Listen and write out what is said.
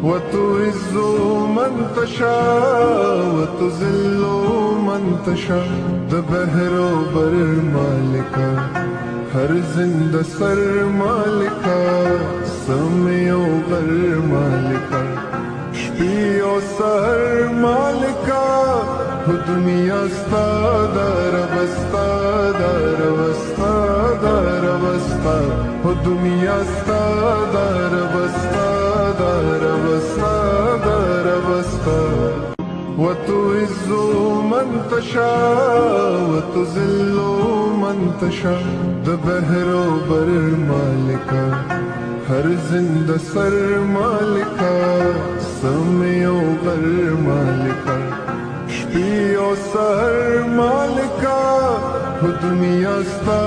وتعز من تشاء وتذل من تشاء د بحرو بر مالکا ہر زند سر مالکا سمیو غر مالکا شپیو سر مالکا دنیا ستا در بستا در بستا در بستا دنیا ستا در بستا در بستا در بستا وتعز من تشاء وتذل من تشاء د بحرو بر مالکا ہر زند سر مالکا سمیو غر مالکا شپیو سر مالکا دنیا ستا